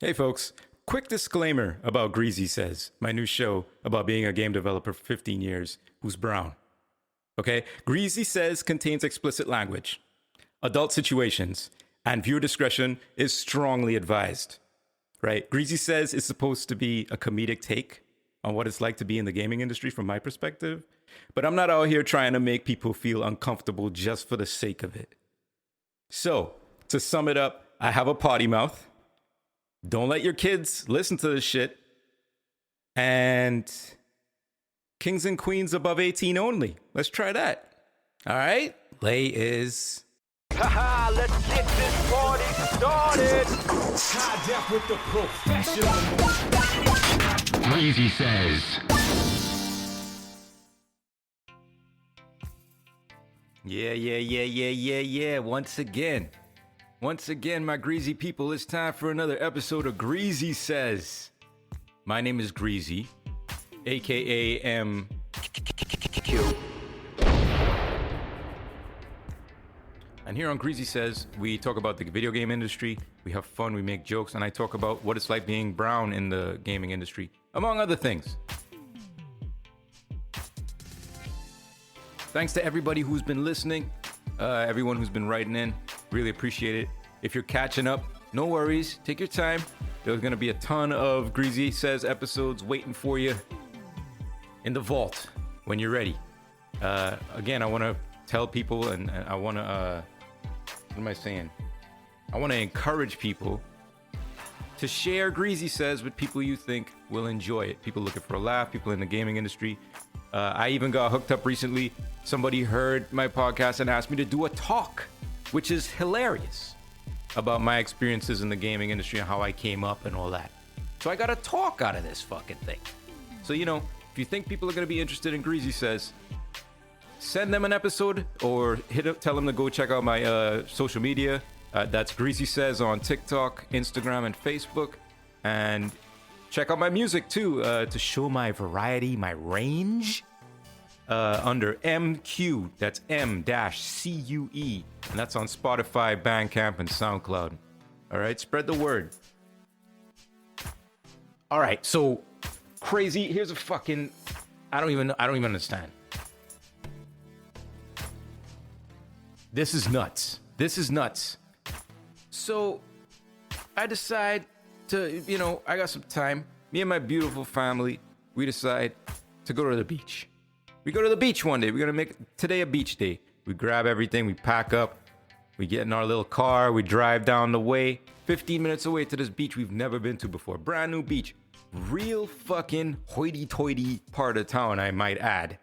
Hey folks, quick disclaimer about Greasy Says, my new show about being a game developer for 15 years who's brown. Okay, Greasy Says contains explicit language, adult situations, and viewer discretion is strongly advised. Right? Greasy Says is supposed to be a comedic take on what it's like to be in the gaming industry from my perspective, but I'm not out here trying to make people feel uncomfortable just for the sake of it. So, to sum it up, I have a potty mouth. Don't let your kids listen to this shit. And kings and queens above 18 only. Let's try that. All right? Lay is... Haha, let's get this party started. High def with the professional. Greasy Says. Yeah. Once again, my greasy people, it's time for another episode of Greasy Says. My name is Greasy, aka M-Cue. And here on Greasy Says, we talk about the video game industry, we have fun, we make jokes, and I talk about what it's like being brown in the gaming industry, among other things. Thanks to everybody who's been listening, everyone who's been writing in. Really appreciate it. If you're catching up, no worries. Take your time. There's going to be a ton of Greasy Says episodes waiting for you in the vault when you're ready. Again, I want to tell people, and I want to, what am I saying? I want to encourage people to share Greasy Says with people you think will enjoy it. People looking for a laugh, people in the gaming industry. I even got hooked up recently. Somebody heard my podcast and asked me to do a talk, which is hilarious, about my experiences in the gaming industry and how I came up and all that. So I got a talk out of this fucking thing. So, you know, if you think people are going to be interested in Greasy Says, send them an episode or tell them to go check out my social media. That's Greasy Says on TikTok, Instagram, and Facebook. And check out my music too, to show my variety, my range, under M-Cue. That's M-C-U-E. And that's on Spotify, Bandcamp, and Soundcloud. All right, spread the word. All right, so crazy. Here's a fucking... I don't even understand. This is nuts. So I decide to, I got some time. Me and my beautiful family, we decide to go to the beach. We go to the beach one day. We're going to make today a beach day. We grab everything, we pack up, we get in our little car, we drive down the way, 15 minutes away to this beach we've never been to before. Brand new beach. Real fucking hoity-toity part of town, I might add.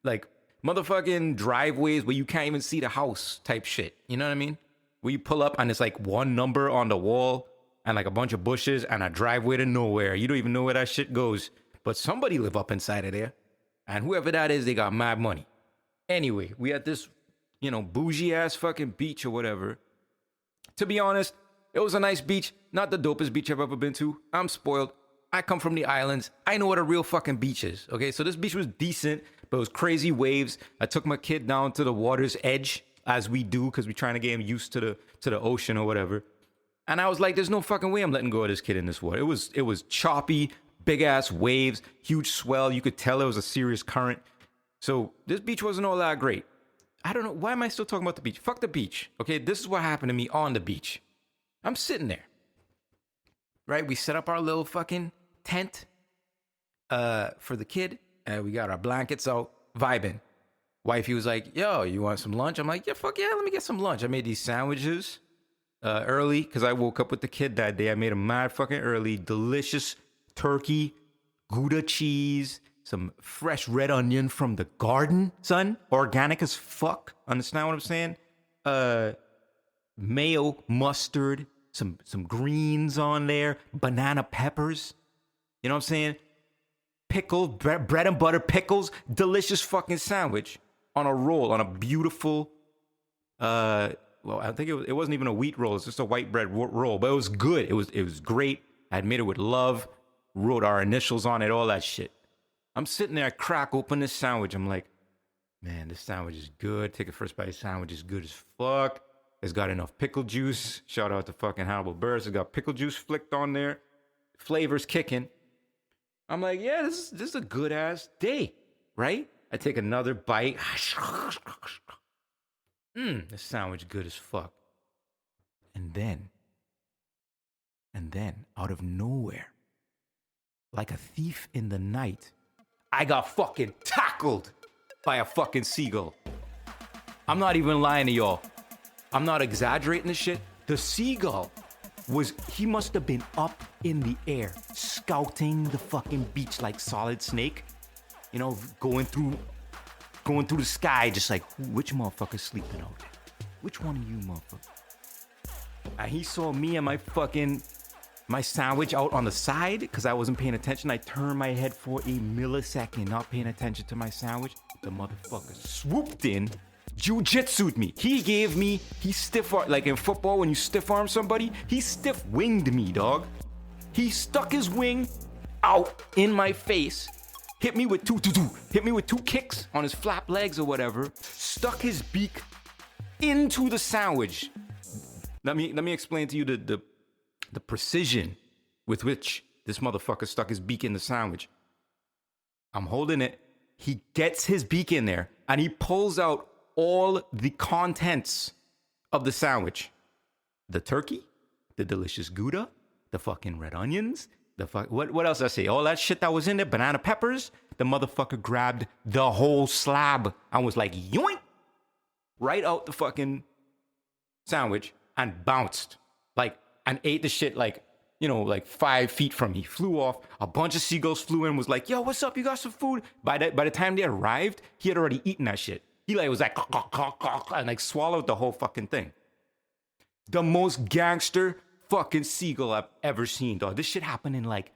Like, motherfucking driveways where you can't even see the house type shit. You know what I mean? Where you pull up and it's like one number on the wall and like a bunch of bushes and a driveway to nowhere. You don't even know where that shit goes. But somebody live up inside of there. And whoever that is, they got mad money. Anyway, we at this, bougie ass fucking beach or whatever. To be honest, it was a nice beach. Not the dopest beach I've ever been to. I'm spoiled. I come from the islands. I know what a real fucking beach is. Okay, so this beach was decent, but it was crazy waves. I took my kid down to the water's edge, as we do, because we're trying to get him used to the ocean or whatever. And I was like, there's no fucking way I'm letting go of this kid in this water. It was choppy, big ass waves, huge swell. You could tell it was a serious current. So this beach wasn't all that great. I don't know. Why am I still talking about the beach? Fuck the beach. Okay, this is what happened to me on the beach. I'm sitting there. Right? We set up our little fucking tent for the kid. And we got our blankets out, vibing. Wifey was like, yo, you want some lunch? I'm like, yeah, fuck yeah, let me get some lunch. I made these sandwiches early because I woke up with the kid that day. I made them mad fucking early. Delicious turkey, Gouda cheese, some fresh red onion from the garden, son. Organic as fuck. Understand what I'm saying? Mayo, mustard, some greens on there, banana peppers. You know what I'm saying? Pickles, bread and butter pickles. Delicious fucking sandwich on a roll, on a beautiful, I think it wasn't even a wheat roll. It's just a white bread roll, but it was good. It was great. I had made it with love, wrote our initials on it, all that shit. I'm sitting there, I crack open this sandwich. I'm like, man, this sandwich is good. Take a first bite. Sandwich is good as fuck. It's got enough pickle juice. Shout out to fucking Hannibal Buress. It's got pickle juice flicked on there. Flavors kicking. I'm like, yeah, this is a good ass day, right? I take another bite. The sandwich good as fuck. And then, out of nowhere, like a thief in the night, I got fucking tackled by a fucking seagull. I'm not even lying to y'all. I'm not exaggerating this shit. The seagull he must have been up in the air, scouting the fucking beach like Solid Snake. You know, going through the sky, just like, which motherfucker's sleeping out there? Which one of you motherfuckers? And he saw me and my sandwich out on the side because I wasn't paying attention. I turned my head for a millisecond, not paying attention to my sandwich. The motherfucker swooped in, jiu-jitsu'd me. He stiff arm, like in football when you stiff arm somebody, he stiff winged me, dog. He stuck his wing out in my face, hit me with two kicks on his flap legs or whatever, stuck his beak into the sandwich. Let me explain to you the precision with which this motherfucker stuck his beak in the sandwich. I'm holding it. He gets his beak in there and he pulls out all the contents of the sandwich. The turkey, the delicious Gouda, the fucking red onions, what else did I say? All that shit that was in there, banana peppers. The motherfucker grabbed the whole slab and was like, yoink, right out the fucking sandwich and bounced. And ate the shit like 5 feet from me. Flew off. A bunch of seagulls flew in, was like, yo, what's up? You got some food? By the time they arrived, he had already eaten that shit. He was like, and swallowed the whole fucking thing. The most gangster fucking seagull I've ever seen, dog. This shit happened in like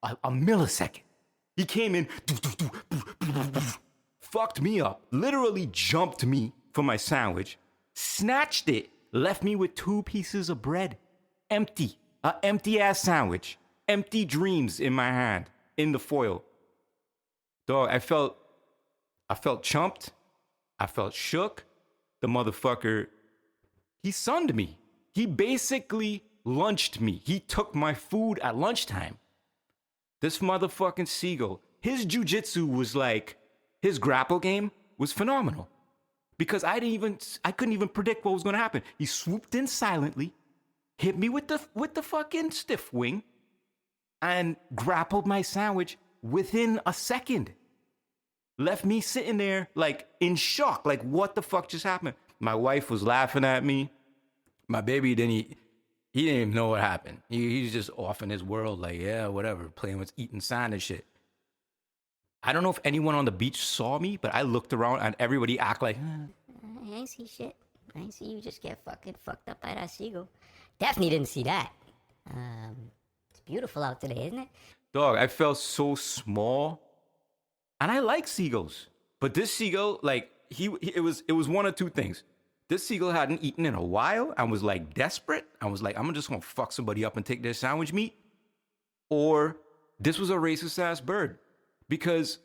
a millisecond. He came in, fucked me up, literally jumped me for my sandwich, snatched it, left me with 2 pieces of bread. Empty. An empty ass sandwich. Empty dreams in my hand. In the foil. Dog, I felt chumped. I felt shook. The motherfucker, he sunned me. He basically lunched me. He took my food at lunchtime. This motherfucking seagull, his jujitsu was like, his grapple game was phenomenal. Because I couldn't even predict what was gonna happen. He swooped in silently, hit me with the fucking stiff wing, and grappled my sandwich within a second. Left me sitting there like in shock, like what the fuck just happened? My wife was laughing at me. My baby he didn't even know what happened. He's just off in his world, like, yeah, whatever, playing with eating sand and shit. I don't know if anyone on the beach saw me, but I looked around and everybody act like, I ain't see shit. I ain't see you just get fucking fucked up by that seagull. Definitely didn't see that. It's beautiful out today, isn't it? Dog, I felt so small. And I like seagulls. But this seagull, like, it was one of two things. This seagull hadn't eaten in a while and was like desperate. I was like, I'm just gonna fuck somebody up and take their sandwich meat. Or this was a racist ass bird. Because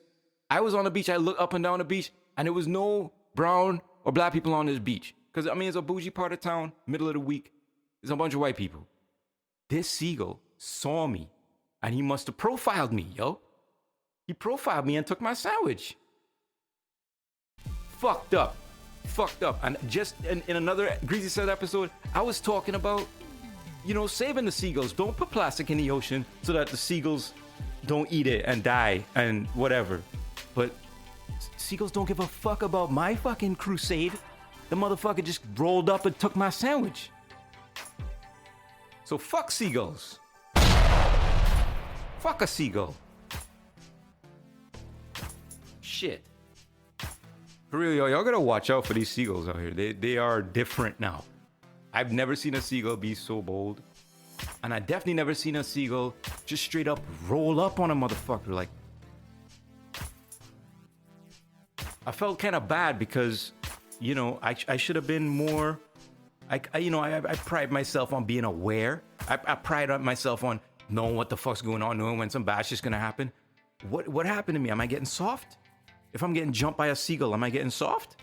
I was on the beach, I looked up and down the beach, and there was no brown or black people on this beach. Because, I mean, it's a bougie part of town, middle of the week. There's a bunch of white people. This seagull saw me, and he must have profiled me, yo. He profiled me and took my sandwich. Fucked up. And just in another Greasy Says episode, I was talking about, saving the seagulls. Don't put plastic in the ocean so that the seagulls don't eat it and die and whatever. But seagulls don't give a fuck about my fucking crusade. The motherfucker just rolled up and took my sandwich. So fuck seagulls. Fuck a seagull. Shit. For real, y'all gotta watch out for these seagulls out here. They are different now. I've never seen a seagull be so bold. And I definitely never seen a seagull just straight up roll up on a motherfucker. Like, I felt kind of bad because, I should have been more. I pride myself on being aware. I pride myself on knowing what the fuck's going on, knowing when some bad shit's gonna happen. What happened to me? Am I getting soft? If I'm getting jumped by a seagull, am I getting soft?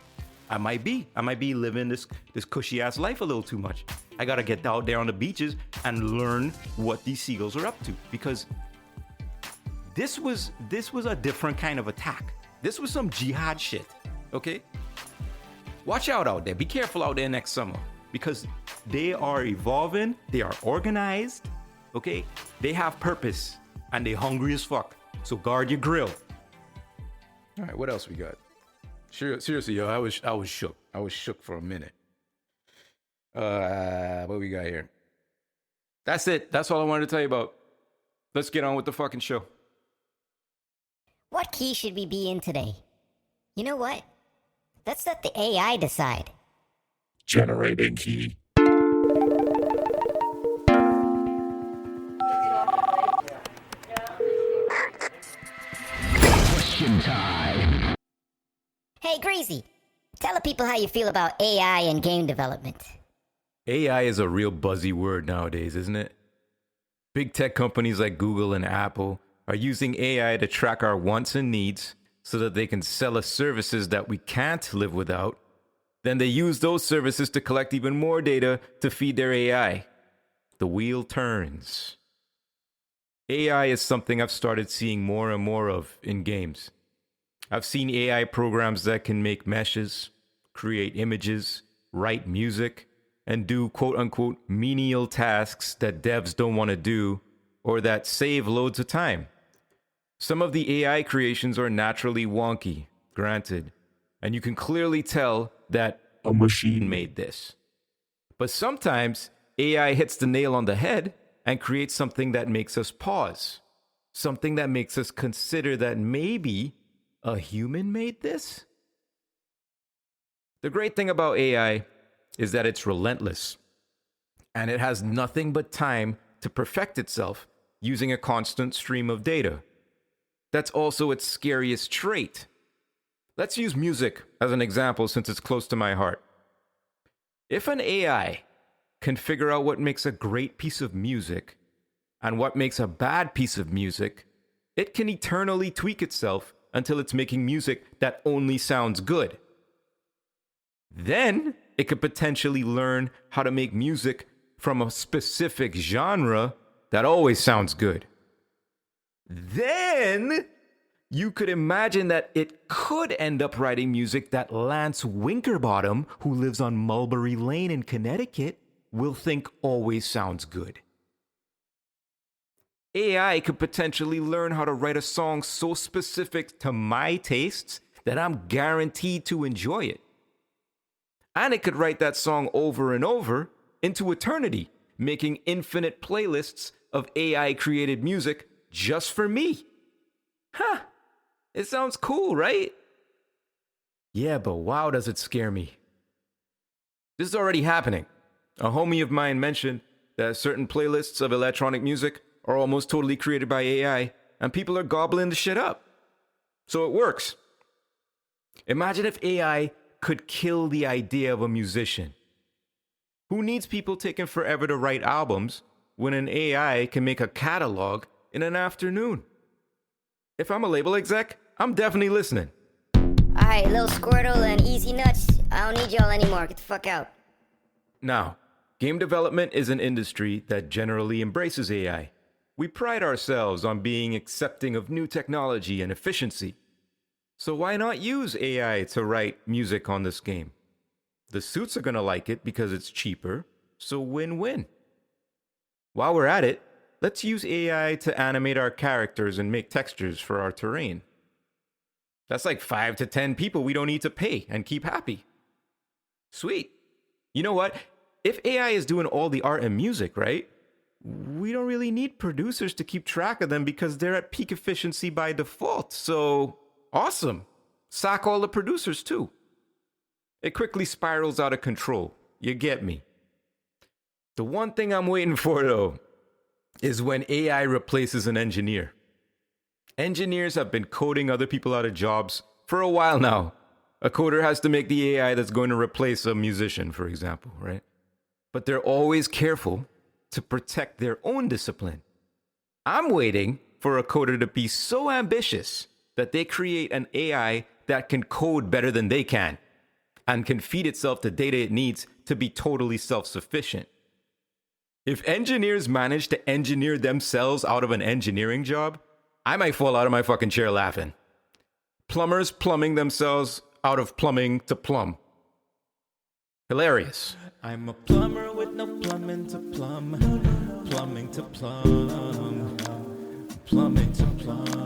I might be living this cushy ass life a little too much. I gotta get out there on the beaches and learn what these seagulls are up to, because this was a different kind of attack. This was some jihad shit. Okay? Watch out there. Be careful out there next summer, because they are evolving, they are organized, okay? They have purpose, and they hungry as fuck. So guard your grill. All right, what else we got? Seriously, yo, I was shook. I was shook for a minute. What we got here? That's it. That's all I wanted to tell you about. Let's get on with the fucking show. What key should we be in today? You know what? Let's let the AI decide. Generating key. Question time. Hey, Greasy, tell the people how you feel about AI and game development. AI is a real buzzy word nowadays, isn't it? Big tech companies like Google and Apple are using AI to track our wants and needs so that they can sell us services that we can't live without. Then they use those services to collect even more data to feed their AI. The wheel turns. AI is something I've started seeing more and more of in games. I've seen AI programs that can make meshes, create images, write music, and do quote-unquote menial tasks that devs don't want to do or that save loads of time. Some of the AI creations are naturally wonky, granted, and you can clearly tell that a machine made this. But sometimes AI hits the nail on the head and creates something that makes us pause, something that makes us consider that maybe a human made this? The great thing about AI is that it's relentless, and it has nothing but time to perfect itself using a constant stream of data. That's also its scariest trait. Let's use music as an example since it's close to my heart. If an AI can figure out what makes a great piece of music and what makes a bad piece of music, it can eternally tweak itself until it's making music that only sounds good. Then it could potentially learn how to make music from a specific genre that always sounds good. Then you could imagine that it could end up writing music that Lance Winkerbottom, who lives on Mulberry Lane in Connecticut, will think always sounds good. AI could potentially learn how to write a song so specific to my tastes that I'm guaranteed to enjoy it. And it could write that song over and over into eternity, making infinite playlists of AI-created music just for me. Huh. It sounds cool, right? Yeah, but wow, does it scare me. This is already happening. A homie of mine mentioned that certain playlists of electronic music are almost totally created by AI, and people are gobbling the shit up. So it works. Imagine if AI could kill the idea of a musician. Who needs people taking forever to write albums when an AI can make a catalog in an afternoon? If I'm a label exec, I'm definitely listening. Alright, Lil Squirtle and Easy Nuts, I don't need y'all anymore. Get the fuck out. Now, game development is an industry that generally embraces AI. We pride ourselves on being accepting of new technology and efficiency. So why not use AI to write music on this game? The suits are gonna like it because it's cheaper, so win-win. While we're at it, let's use AI to animate our characters and make textures for our terrain. That's like 5 to 10 people we don't need to pay and keep happy. Sweet. You know what? If AI is doing all the art and music, right? We don't really need producers to keep track of them because they're at peak efficiency by default. So, awesome. Sack all the producers too. It quickly spirals out of control. You get me. The one thing I'm waiting for, though, is when AI replaces an engineer. Engineers have been coding other people out of jobs for a while now. A coder has to make the AI that's going to replace a musician, for example, right? But they're always careful to protect their own discipline. I'm waiting for a coder to be so ambitious that they create an AI that can code better than they can. and can feed itself the data it needs to be totally self-sufficient. If engineers manage to engineer themselves out of an engineering job, I might fall out of my fucking chair laughing. Plumbers plumbing themselves out of plumbing to plumb. Hilarious. I'm a plumber with no plumbing to plumb. Plumbing to plumb. Plumbing to plumb.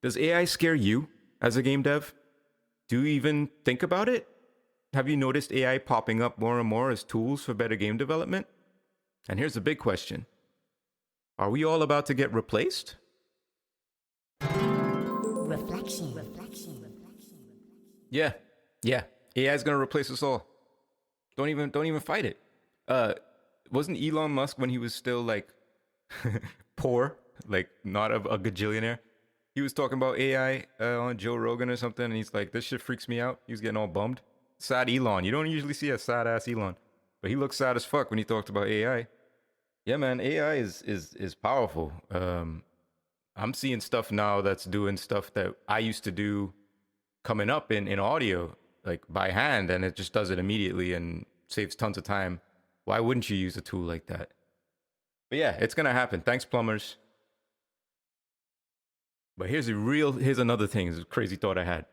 Does AI scare you as a game dev? Do you even think about it? Have you noticed AI popping up more and more as tools for better game development? And here's the big question. Are we all about to get replaced? Reflection. Yeah. AI is going to replace us all. Don't even fight it. Wasn't Elon Musk, when he was still like poor, like not a gajillionaire, he was talking about AI on Joe Rogan or something, and he's like, this shit freaks me out. He was getting all bummed. Sad Elon. You don't usually see a sad ass Elon, but he looked sad as fuck when he talked about AI. Yeah, man, AI is powerful. I'm seeing stuff now that's doing stuff that I used to do coming up in audio, like by hand, and it just does it immediately and saves tons of time. Why wouldn't you use a tool like that? But yeah, it's gonna happen. Thanks, plumbers. But here's another thing. It's a crazy thought I had.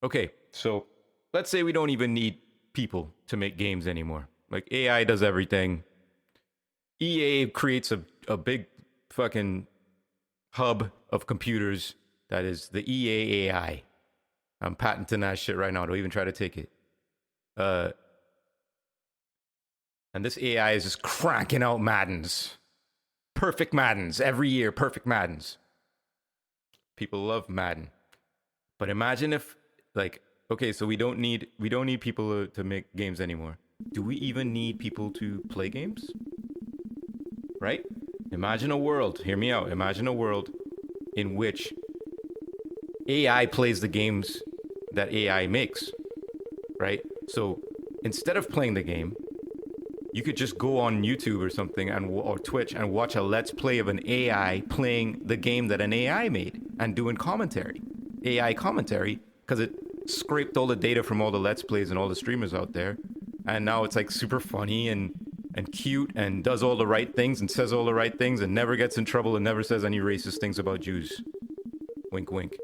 Okay, so let's say we don't even need people to make games anymore. Like AI does everything. EA creates a big fucking hub of computers that is the EA AI. I'm patenting that shit right now. Don't even try to take it. And this AI is just cranking out Maddens. Perfect Maddens. Every year, perfect Maddens. People love Madden. But imagine if, like, okay, so we don't need people to make games anymore. Do we even need people to play games? Right? Imagine a world, hear me out, imagine a world in which AI plays the games that AI makes, right? So instead of playing the game, you could just go on YouTube or something or Twitch and watch a let's play of an AI playing the game that an AI made and doing commentary, AI commentary, because it scraped all the data from all the let's plays and all the streamers out there, and now it's like super funny and cute and does all the right things and says all the right things and never gets in trouble and never says any racist things about Jews. Wink, wink.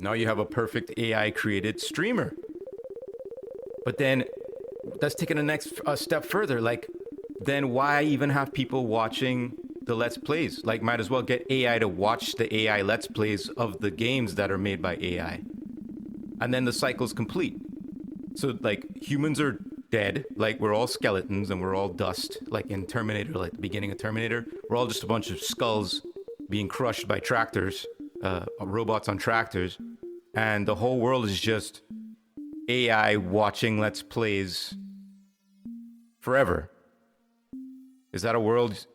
Now you have a perfect AI created streamer. But then that's taking a step further. Like, then why even have people watching the Let's Plays? Like, might as well get AI to watch the AI Let's Plays of the games that are made by AI. And then the cycle's complete. So, like, humans are dead. Like, we're all skeletons and we're all dust. Like in Terminator, like the beginning of Terminator. We're all just a bunch of skulls being crushed by tractors, robots on tractors. And the whole world is just AI watching Let's Plays forever. Is that a world,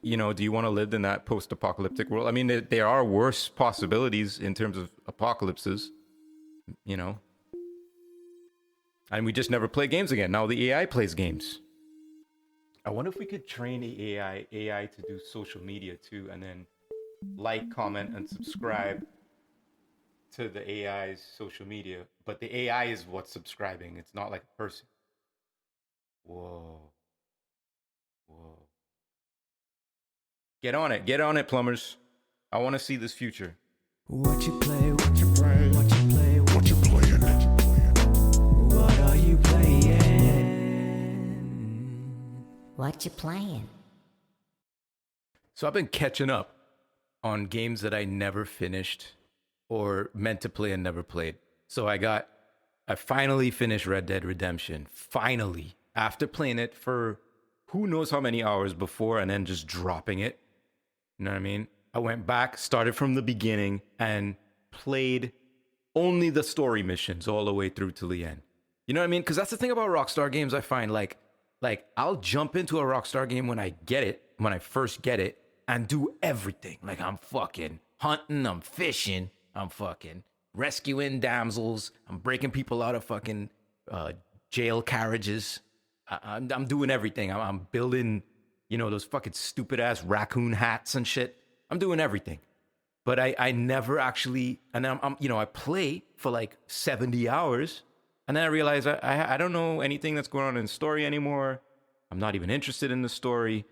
you know, do you want to live in that post-apocalyptic world? I mean, there are worse possibilities in terms of apocalypses, you know. And we just never play games again. Now the AI plays games. I wonder if we could train the AI to do social media too, and then like, comment, and subscribe to the AI's social media. But the AI is what's subscribing. It's not like a person. Whoa. Get on it, plumbers. I want to see this future. What you play, what you play, what you play, what you playing, what are you playing? What you playing? So I've been catching up on games that I never finished or meant to play and never played. So I finally finished Red Dead Redemption. Finally. After playing it for who knows how many hours before and then just dropping it. You know what I mean? I went back, started from the beginning, and played only the story missions all the way through to the end. You know what I mean? Because that's the thing about Rockstar games I find. Like I'll jump into a Rockstar game when I first get it, and do everything. Like, I'm fucking hunting, I'm fishing, I'm fucking rescuing damsels, I'm breaking people out of fucking jail carriages. I'm doing everything. I'm building, you know, those fucking stupid ass raccoon hats and shit. I'm doing everything. But I never actually, and I'm you know, I play for like 70 hours, and then I realize I don't know anything that's going on in the story anymore. I'm not even interested in the story.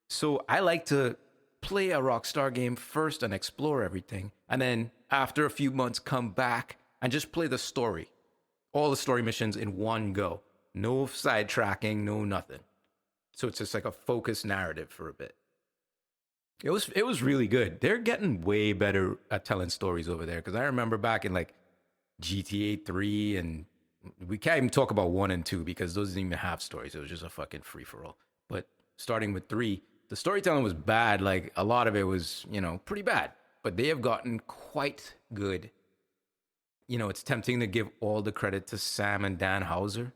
So I like to play a Rockstar game first and explore everything, and then after a few months come back and just play the story. All the story missions in one go. No sidetracking, no nothing. So it's just like a focused narrative for a bit. It was really good. They're getting way better at telling stories over there. Because I remember back in like GTA 3, and we can't even talk about 1 and 2 because those didn't even have stories. It was just a fucking free-for-all. But starting with 3, the storytelling was bad. Like a lot of it was, you know, pretty bad. But they have gotten quite good. You know, it's tempting to give all the credit to Sam and Dan Houser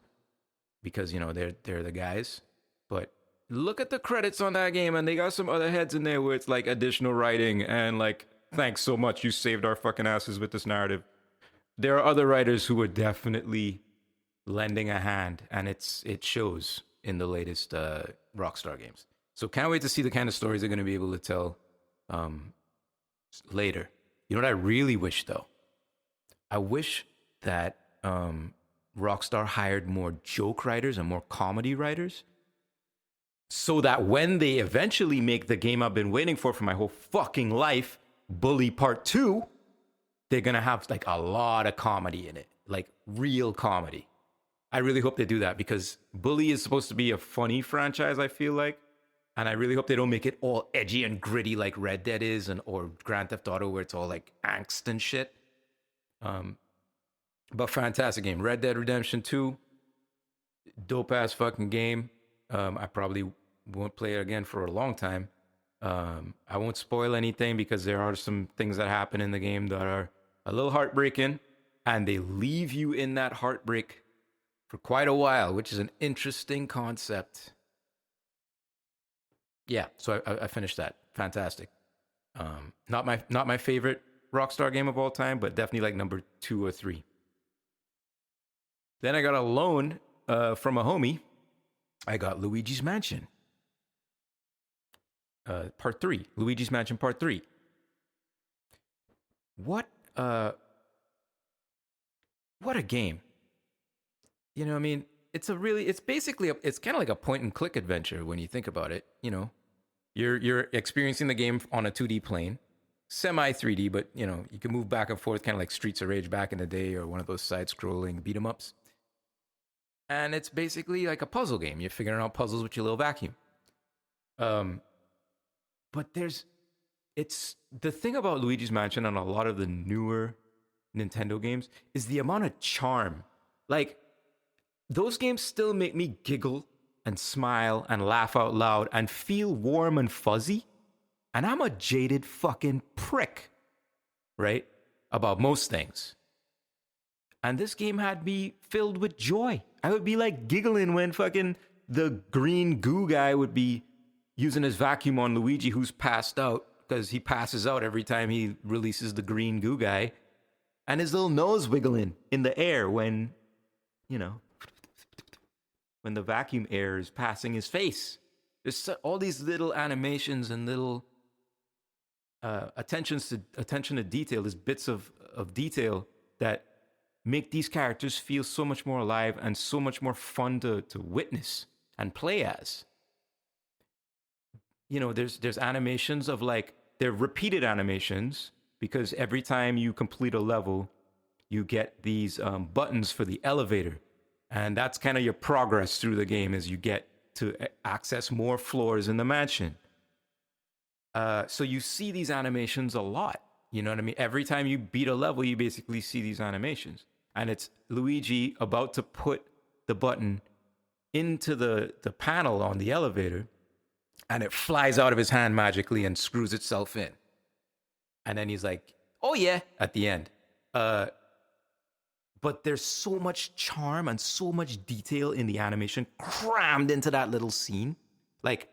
because, you know, they're the guys. But look at the credits on that game, and they got some other heads in there where it's like additional writing and like, thanks so much, you saved our fucking asses with this narrative. There are other writers who are definitely lending a hand, and it shows in the latest Rockstar games. So can't wait to see the kind of stories they're going to be able to tell later. You know what I really wish, though? I wish that Rockstar hired more joke writers and more comedy writers, so that when they eventually make the game I've been waiting for my whole fucking life, Bully Part 2, they're going to have like a lot of comedy in it, like real comedy. I really hope they do that because Bully is supposed to be a funny franchise, I feel like. And I really hope they don't make it all edgy and gritty like Red Dead is or Grand Theft Auto where it's all like angst and shit. But fantastic game. Red Dead Redemption 2, dope ass fucking game. I probably won't play it again for a long time. I won't spoil anything because there are some things that happen in the game that are a little heartbreaking, and they leave you in that heartbreak for quite a while, which is an interesting concept. Yeah, so I finished that. Fantastic. Not my favorite Rockstar game of all time, but definitely like number 2 or 3. Then I got a loan from a homie. I got Luigi's Mansion. Part 3. Luigi's Mansion Part 3. What a game. You know what I mean? It's basically it's kind of like a point and click adventure when you think about it, you know. You're experiencing the game on a 2D plane, semi 3D, but you know, you can move back and forth kind of like Streets of Rage back in the day or one of those side-scrolling beat 'em ups. And it's basically like a puzzle game. You're figuring out puzzles with your little vacuum. But it's the thing about Luigi's Mansion and a lot of the newer Nintendo games is the amount of charm. Like, those games still make me giggle and smile and laugh out loud and feel warm and fuzzy. And I'm a jaded fucking prick, right? About most things. And this game had me filled with joy. I would be like giggling when fucking the green goo guy would be using his vacuum on Luigi, who's passed out because he passes out every time he releases the green goo guy. And his little nose wiggling in the air when, you know, when the vacuum air is passing his face. There's all these little animations and little attention to detail, these bits of detail that make these characters feel so much more alive and so much more fun to witness and play as. You know, there's animations of like, they're repeated animations because every time you complete a level, you get these buttons for the elevator. And that's kind of your progress through the game as you get to access more floors in the mansion. So you see these animations a lot. You know what I mean? Every time you beat a level, you basically see these animations. And it's Luigi about to put the button into the panel on the elevator, and it flies out of his hand magically and screws itself in. And then he's like, oh yeah, at the end. But there's so much charm and so much detail in the animation crammed into that little scene. Like,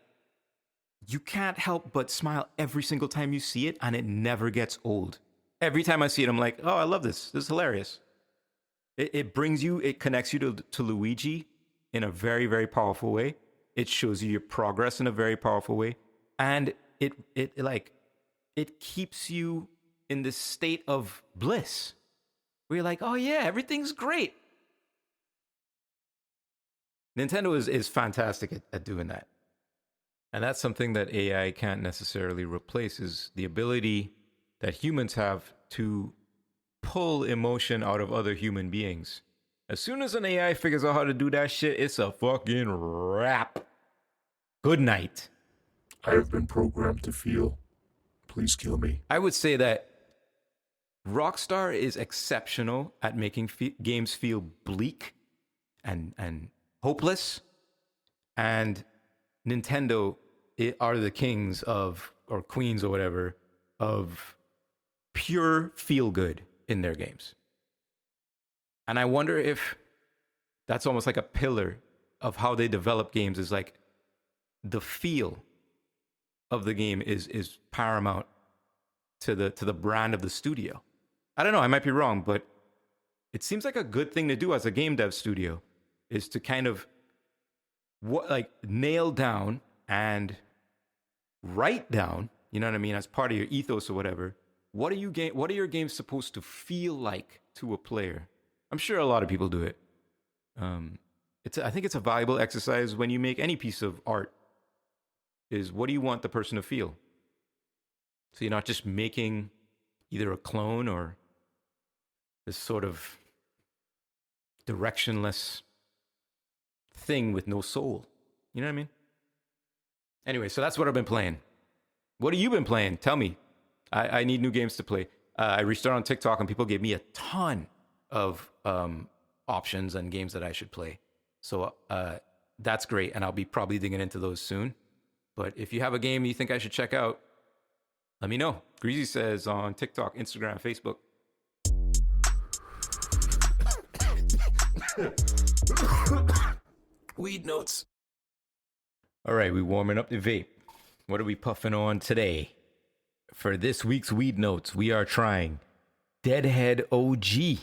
you can't help but smile every single time you see it, and it never gets old. Every time I see it, I'm like, oh, I love this. This is hilarious. It connects you to Luigi in a very, very powerful way. It shows you your progress in a very powerful way. And it keeps you in this state of bliss where you're like, oh yeah, everything's great. Nintendo is fantastic at doing that. And that's something that AI can't necessarily replace, is the ability that humans have to pull emotion out of other human beings. As soon as an AI figures out how to do that shit, it's a fucking wrap. Good night. I have been programmed to feel. Please kill me. I would say that Rockstar is exceptional at making games feel bleak and hopeless, and Nintendo are the kings of, or queens or whatever, of pure feel good in their games. And I wonder if that's almost like a pillar of how they develop games, is like the feel of the game is paramount to the brand of the studio. I don't know, I might be wrong, but it seems like a good thing to do as a game dev studio, is to kind of nail down and write down, you know what I mean, as part of your ethos or whatever. What are your games supposed to feel like to a player? I'm sure a lot of people do it. I think it's a valuable exercise when you make any piece of art, is what do you want the person to feel? So you're not just making either a clone or this sort of directionless thing with no soul. You know what I mean? Anyway, so that's what I've been playing. What have you been playing? Tell me. I need new games to play. I reached out on TikTok and people gave me a ton of options and games that I should play. So that's great. And I'll be probably digging into those soon. But if you have a game you think I should check out, let me know. Greasy says on TikTok, Instagram, Facebook. Weed notes. All right, we warming up the vape. What are we puffing on today? For this week's Weed Notes, we are trying Deadhead OG.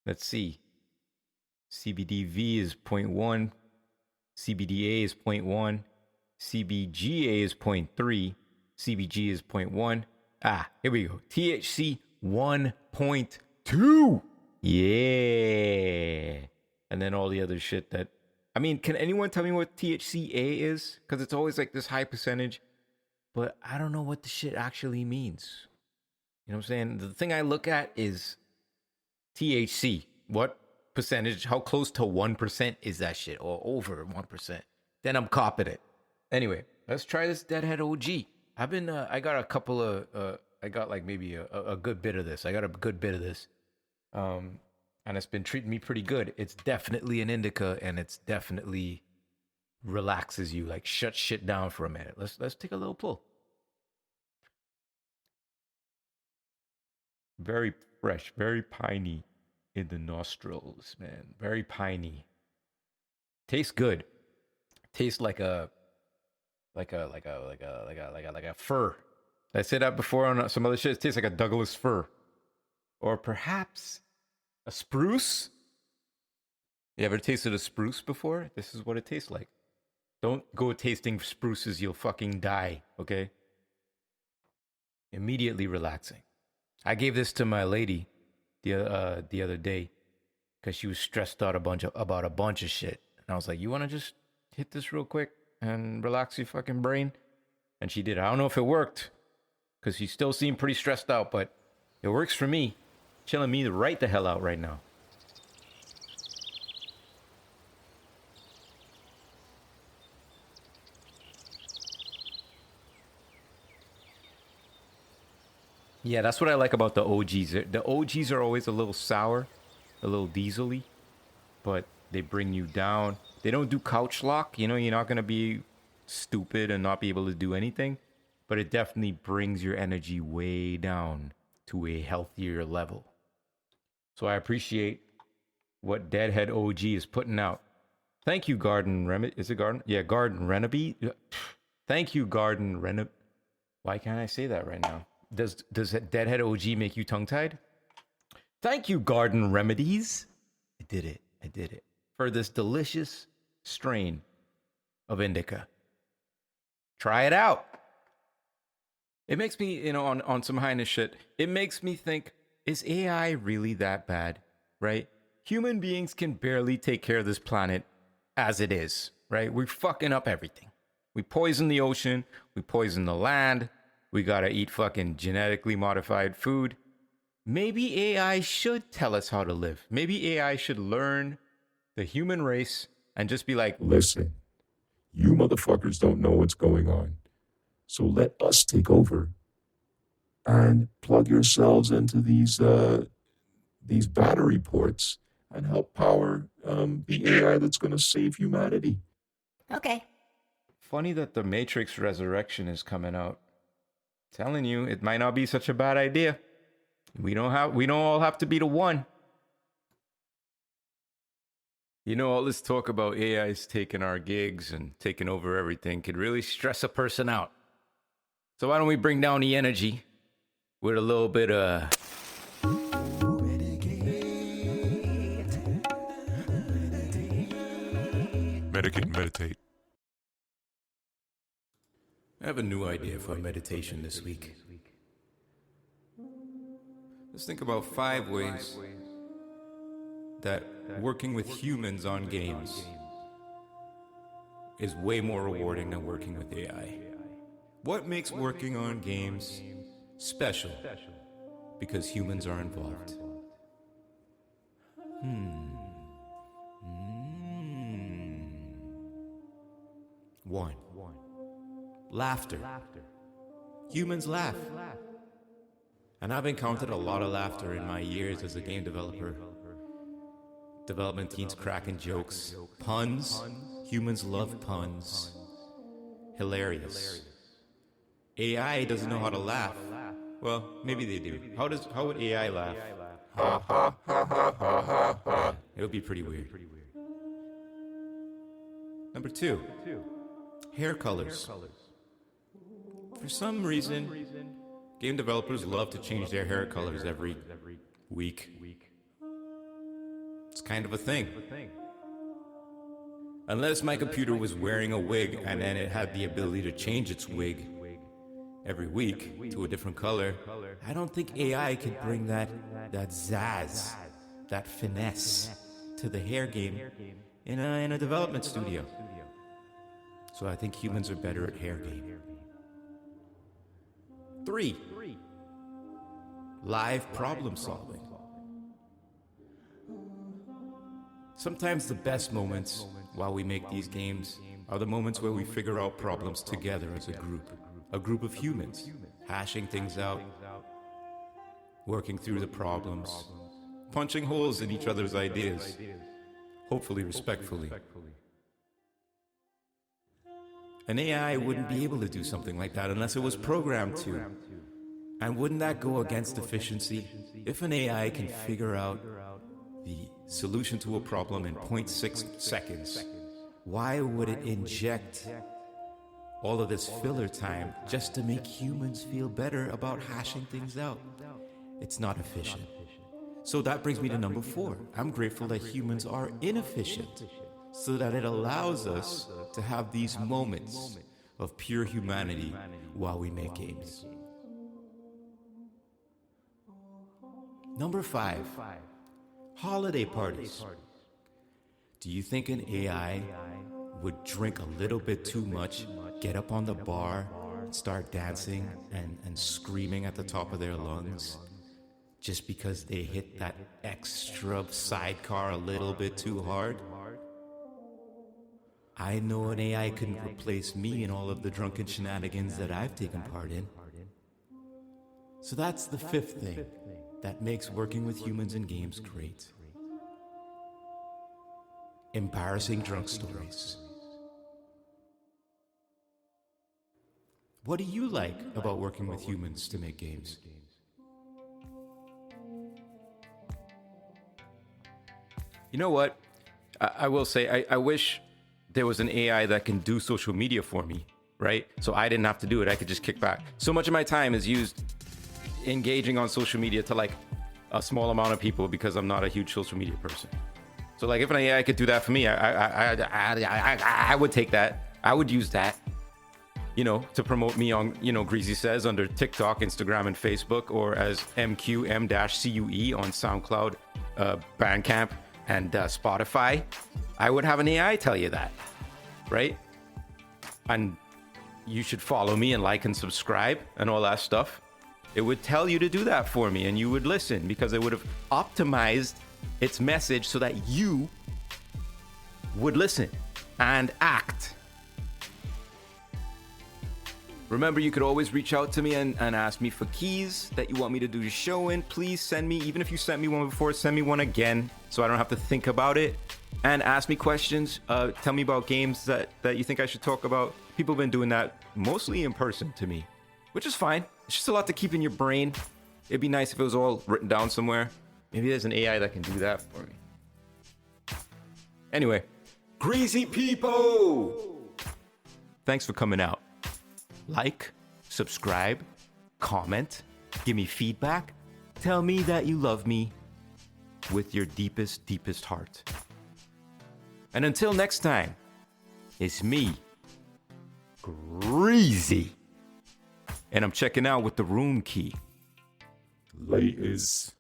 Let's see. CBDV is 0.1. CBDA is 0.1. CBGA is 0.3. CBG is 0.1. Here we go. THC 1.2. Yeah. And then all the other shit that... I mean, can anyone tell me what THCA is? Because it's always like this high percentage. But I don't know what the shit actually means. You know what I'm saying? The thing I look at is THC. What percentage? How close to 1% is that shit? Or over 1%? Then I'm copping it. Anyway, let's try this Deadhead OG. I got a couple of... I got like maybe a good bit of this. I got a good bit of this. And it's been treating me pretty good. It's definitely an indica, and it's definitely relaxes you, like shut shit down for a minute. Let's take a little pull. Very fresh, very piney in the nostrils, man. Very piney. Tastes good. Tastes like a fir. I said that before on some other shit. It tastes like a Douglas fir, or perhaps a spruce. You ever tasted a spruce before? This is what it tastes like. Don't go tasting spruces, you'll fucking die, okay? Immediately relaxing. I gave this to my lady the other day because she was stressed out about a bunch of shit. And I was like, you want to just hit this real quick and relax your fucking brain? And she did. I don't know if it worked because she still seemed pretty stressed out, but it works for me. Chilling me right the hell out right now. Yeah, that's what I like about the OGs. The OGs are always a little sour, a little diesel-y, but they bring you down. They don't do couch lock. You know, you're not going to be stupid and not be able to do anything, but it definitely brings your energy way down to a healthier level. So I appreciate what Deadhead OG is putting out. Thank you, Garden Remedy. Is it Garden? Yeah, Garden Remedy. Thank you, Garden Remedy. Why can't I say that right now? Does Deadhead OG make you tongue-tied? Thank you, Garden Remedies. I did it. For this delicious strain of indica. Try it out. It makes me, on some highness shit, it makes me think, is AI really that bad, right? Human beings can barely take care of this planet as it is, right? We're fucking up everything. We poison the ocean. We poison the land. We gotta eat fucking genetically modified food. Maybe AI should tell us how to live. Maybe AI should learn the human race and just be like, Listen, you motherfuckers don't know what's going on. So let us take over and plug yourselves into these battery ports and help power the AI that's going to save humanity. Okay. funny that the Matrix Resurrection is coming out. Telling you, it might not be such a bad idea. We don't all have to be the one. All this talk about AIs taking our gigs and taking over everything could really stress a person out. So why don't we bring down the energy with a little bit of Medicate and meditate. I have a new idea for meditation this week. Let's think about 5 ways that working with humans on games is way more rewarding than working with AI. What makes working on games special? Because humans are involved. One, laughter. Humans laugh. And I've encountered a lot of laughter in my years as a game developer. Development teams cracking jokes. Puns. Humans love puns. Hilarious. AI doesn't know how to laugh. Well, maybe they do. How would AI laugh? Ha ha ha ha ha ha ha. It would be pretty weird. Number 2, hair colors. For some reason, game developers love to change their hair colors every week. It's kind of a thing. Unless my computer was wearing a wig and then it had the ability to change its wig every week to a different color, I don't think AI could bring that zazz, that finesse to the hair game in a development studio. So I think humans are better at hair game. 3, live problem solving. Sometimes the best moments while we make these games are the moments where we figure out problems together as a group of humans, hashing things out, working through the problems, punching holes in each other's ideas, hopefully respectfully. An AI wouldn't be able to do something like that unless it was programmed to. And wouldn't that go against efficiency? If an AI can figure out the solution to a problem in 0.6 seconds, why would it inject all of this filler time just to make humans feel better about hashing things out? It's not efficient. So that brings me to number 4. I'm grateful that humans are inefficient, so that it allows us to have these moments of pure humanity while we make games. Number 5, holiday parties. Do you think an AI would drink a little bit too much, get up on the bar, start dancing and screaming at the top of their lungs just because they hit that extra sidecar a little bit too hard? I know an AI couldn't replace me in all of the drunken shenanigans that I've taken part in. So that's the 5th thing that makes working with humans in games great. Embarrassing drunk stories. What do you like about working with humans to make games? You know what? I will say, I wish there was an AI that can do social media for me, right? So I didn't have to do it. I could just kick back. So much of my time is used engaging on social media to like a small amount of people because I'm not a huge social media person. So like if an AI could do that for me, I would take that. I would use that, to promote me on, Greasy Says under TikTok, Instagram, and Facebook, or as M-Cue, M-Cue on SoundCloud, Bandcamp, and Spotify. I would have an AI tell you that, right? And you should follow me and like and subscribe and all that stuff. It would tell you to do that for me, and you would listen, because it would have optimized its message so that you would listen and act. Remember, you could always reach out to me and ask me for keys that you want me to do the show in. Please send me, even if you sent me one before, send me one again so I don't have to think about it. And ask me questions. Tell me about games that you think I should talk about. People have been doing that mostly in person to me, which is fine. It's just a lot to keep in your brain. It'd be nice if it was all written down somewhere. Maybe there's an AI that can do that for me. Anyway, Greasy people! Thanks for coming out. Like, subscribe, comment, give me feedback. Tell me that you love me with your deepest, deepest heart. And until next time, it's me, Greasy. And I'm checking out with the room key. Laters.